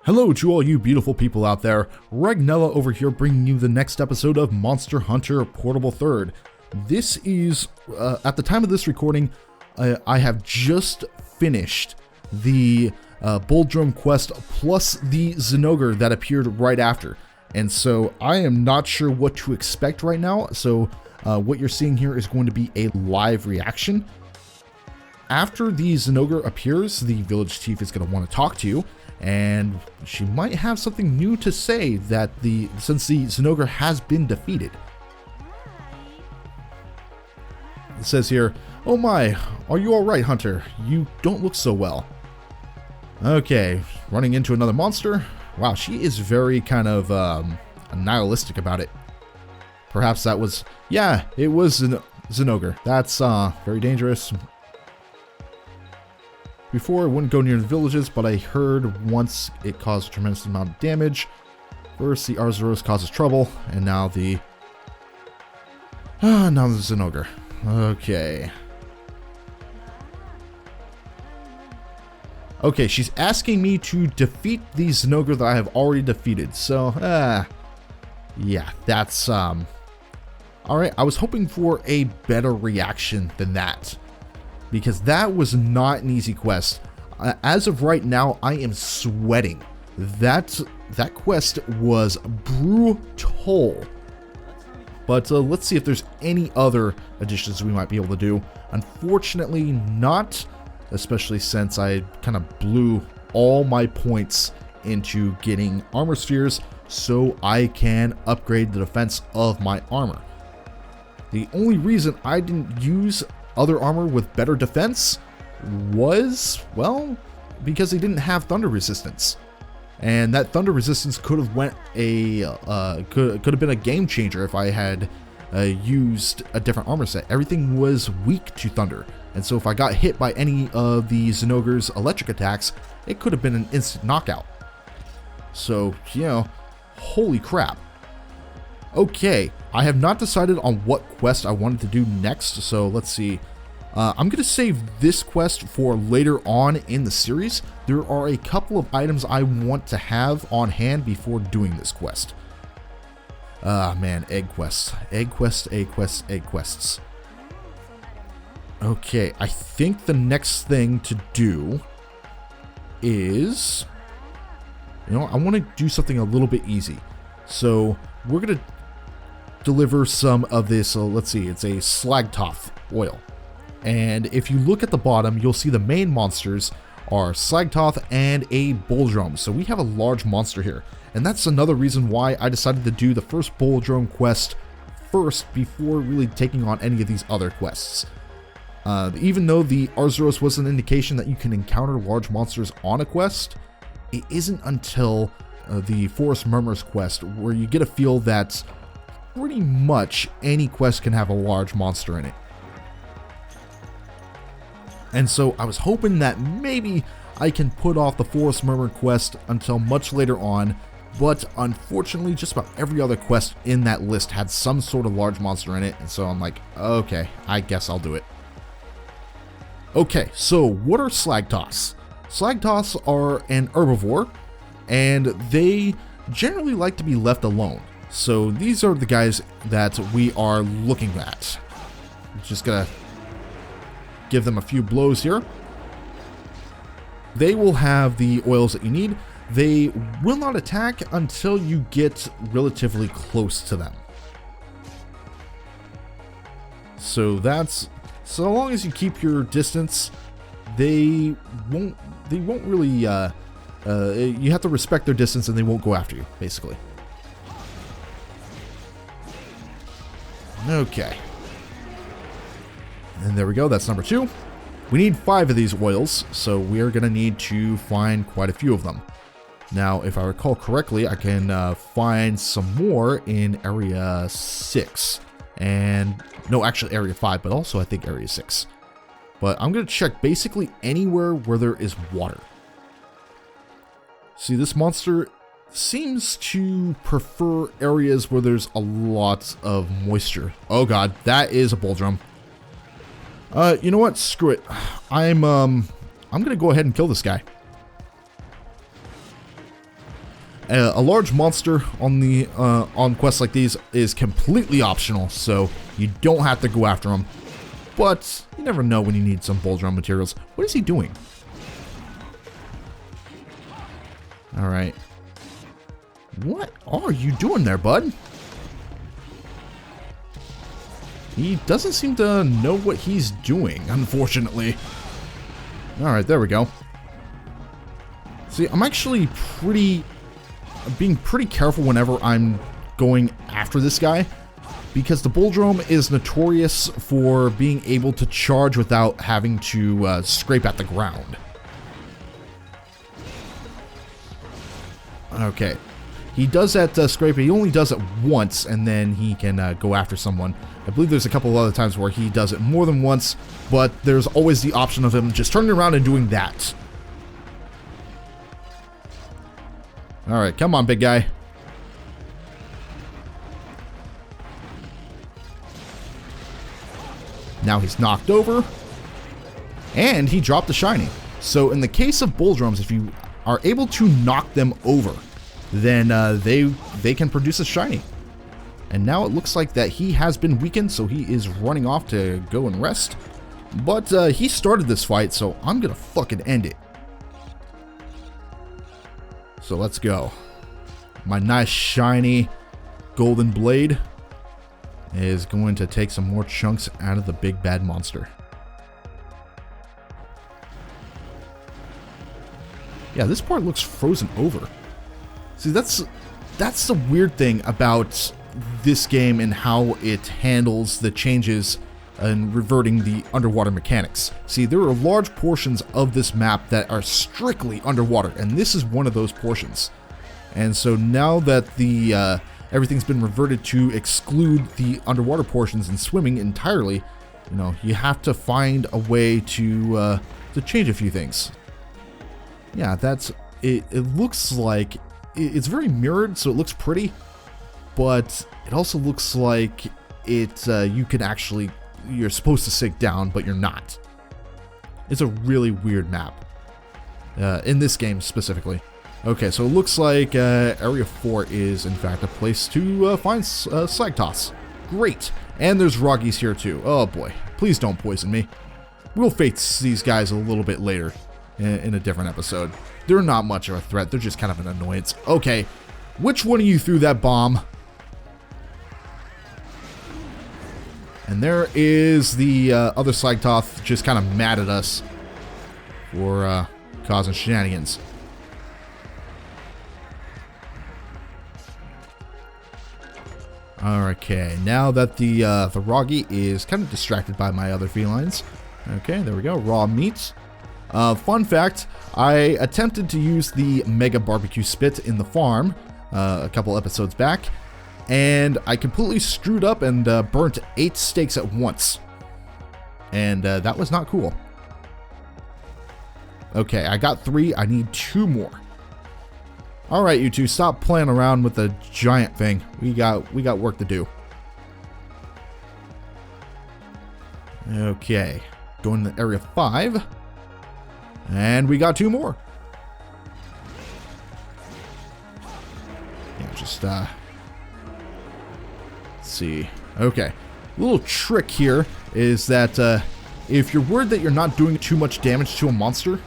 Hello to all you beautiful people out there. Regnilla over here bringing you the next episode of Monster Hunter Portable Third. This is, at the time of this recording, I have just finished the Bulldrum quest plus the Zinogre that appeared right after. And so I am not sure what to expect right now. So what you're seeing here is going to be a live reaction. After the Zinogre appears, the village chief is going to want to talk to you. And she might have something new to say that since the Zinogre has been defeated. It says here, "Oh my, are you alright, Hunter? You don't look so well." Okay, running into another monster. Wow, she is very kind of nihilistic about it. Perhaps that was, yeah, it was Zinogre. That's very dangerous. Before, it wouldn't go near the villages, but I heard once it caused a tremendous amount of damage. First, the Arzuros causes trouble, and now the Zinogre. Okay. Okay, she's asking me to defeat the Zinogre that I have already defeated. So, yeah, that's all right. I was hoping for a better reaction than that, because that was not an easy quest. As of right now, I am sweating. That quest was brutal. But let's see if there's any other additions we might be able to do. Unfortunately, not, especially since I kind of blew all my points into getting armor spheres so I can upgrade the defense of my armor. The only reason I didn't use other armor with better defense was, well, because they didn't have thunder resistance, and that thunder resistance could have could have been a game changer if I had used a different armor set. Everything was weak to thunder, and so if I got hit by any of the Zinogre's electric attacks, it could have been an instant knockout. So, you know, holy crap. Okay, I have not decided on what quest I wanted to do next, so let's see. I'm going to save this quest for later on in the series. There are a couple of items I want to have on hand before doing this quest. Man, egg quests. Egg quests, egg quests, egg quests. Okay, I think the next thing to do is, you know, I want to do something a little bit easy. So we're going to deliver some of this, let's see, it's a Slagtoth oil. And if you look at the bottom, you'll see the main monsters are Slagtoth and a Bulldrum. So we have a large monster here. And that's another reason why I decided to do the first Bulldrum quest first before really taking on any of these other quests. Even though the Arzuros was an indication that you can encounter large monsters on a quest, it isn't until the Forest Murmurs quest where you get a feel that pretty much any quest can have a large monster in it. And so I was hoping that maybe I can put off the Forest Murmur quest until much later on, but unfortunately just about every other quest in that list had some sort of large monster in it, and so I'm like, okay, I guess I'll do it. Okay, so what are Slagtoths? Slagtoths are an herbivore, and they generally like to be left alone. So these are the guys that we are looking at. Just gonna give them a few blows here. They will have the oils that you need. They will not attack until you get relatively close to them. So so long as you keep your distance, they won't really, you have to respect their distance and they won't go after you, basically. Okay. And there we go, that's number 2. We need 5 of these oils, so we are going to need to find quite a few of them. Now, if I recall correctly, I can find some more in Area 6. And, no, actually Area 5, but also I think Area 6. But I'm going to check basically anywhere where there is water. See, this monster seems to prefer areas where there's a lot of moisture. Oh god, that is a Bulldrum. You know what? Screw it. I'm gonna go ahead and kill this guy. A large monster on the on quests like these is completely optional, so you don't have to go after them. But you never know when you need some bull drum materials. What is he doing? All right. What are you doing there, bud? He doesn't seem to know what he's doing, unfortunately. All right, there we go. See, I'm actually being pretty careful whenever I'm going after this guy, because the Bulldrome is notorious for being able to charge without having to scrape at the ground. Okay. He does that scrape, he only does it once, and then he can go after someone. I believe there's a couple of other times where he does it more than once, but there's always the option of him just turning around and doing that. Alright, come on, big guy. Now he's knocked over, and he dropped the shiny. So in the case of Bulldromes, if you are able to knock them over, then they can produce a shiny. And now it looks like that he has been weakened, so he is running off to go and rest. But he started this fight, so I'm gonna fucking end it. So let's go. My nice shiny golden blade is going to take some more chunks out of the big bad monster. Yeah, this part looks frozen over. See, that's the weird thing about this game and how it handles the changes and reverting the underwater mechanics. See, there are large portions of this map that are strictly underwater, and this is one of those portions. And so now that the everything's been reverted to exclude the underwater portions and swimming entirely, you know, you have to find a way to change a few things. Yeah, that's it. It looks like it's very mirrored, so it looks pretty, but it also looks like it you can actually, you're supposed to sink down, but you're not. It's a really weird map in this game specifically. Okay, so it looks like Area 4 is in fact a place to find Slagtoths. Great, and there's Roggies here too. Oh boy, please don't poison me. We'll face these guys a little bit later in a different episode. They're not much of a threat, they're just kind of an annoyance. Okay, which one of you threw that bomb? And there is the other Slagtoth just kind of mad at us for causing shenanigans. Okay, now that the Roggy is kind of distracted by my other felines. Okay, there we go, raw meat. Fun fact, I attempted to use the Mega Barbecue Spit in the farm a couple episodes back, and I completely screwed up and burnt 8 steaks at once. And that was not cool. Okay, I got 3, I need 2 more. Alright, you two, stop playing around with the giant thing. We got work to do. Okay, going to Area 5. And we got 2 more. Yeah, just, let's see. Okay. A little trick here is that if you're worried that you're not doing too much damage to a monster,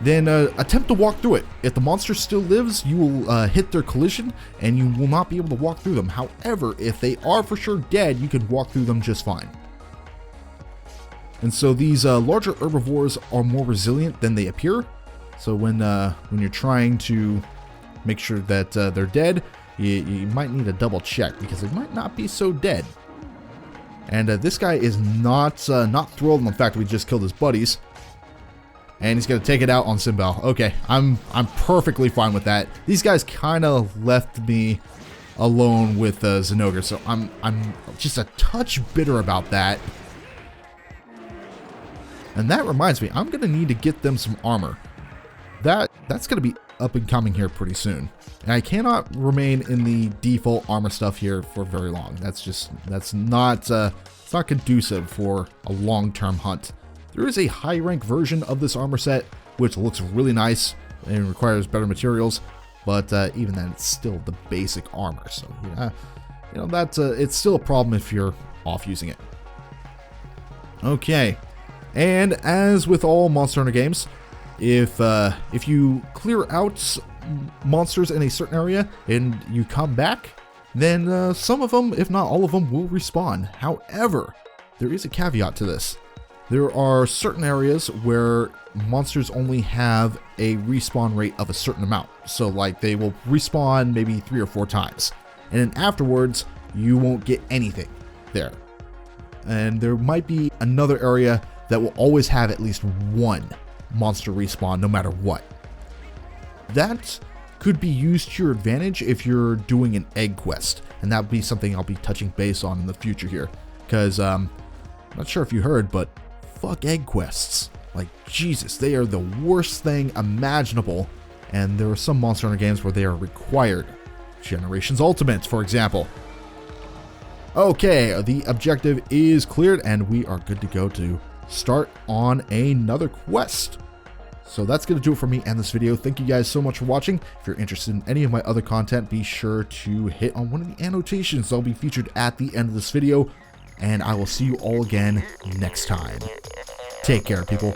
then attempt to walk through it. If the monster still lives, you will hit their collision, and you will not be able to walk through them. However, if they are for sure dead, you can walk through them just fine. And so these larger herbivores are more resilient than they appear. So when you're trying to make sure that they're dead, you might need to double check, because they might not be so dead. And this guy is not thrilled on the fact that we just killed his buddies. And he's gonna take it out on Simbel. Okay, I'm perfectly fine with that. These guys kind of left me alone with Zinogre, so I'm just a touch bitter about that. And that reminds me, I'm gonna need to get them some armor. That's gonna be up and coming here pretty soon. And I cannot remain in the default armor stuff here for very long. That's not conducive for a long-term hunt. There is a high rank version of this armor set, which looks really nice and requires better materials. but even then, it's still the basic armor. So that's it's still a problem if you're off using it. Okay, and as with all Monster Hunter games, if you clear out monsters in a certain area and you come back, then some of them, if not all of them, will respawn. However, there is a caveat to this. There are certain areas where monsters only have a respawn rate of a certain amount. So like they will respawn maybe 3 or 4 times. And then afterwards, you won't get anything there. And there might be another area that will always have at least one monster respawn no matter what. That could be used to your advantage if you're doing an egg quest. And that would be something I'll be touching base on in the future here. Because, I'm not sure if you heard, but fuck egg quests. Like, Jesus, they are the worst thing imaginable. And there are some Monster Hunter games where they are required. Generations Ultimate, for example. Okay, the objective is cleared and we are good to go to start on another quest. So that's going to do it for me and this video. Thank you guys so much for watching. If you're interested in any of my other content, be sure to hit on one of the annotations. They'll be featured at the end of this video. And I will see you all again next time. Take care, people.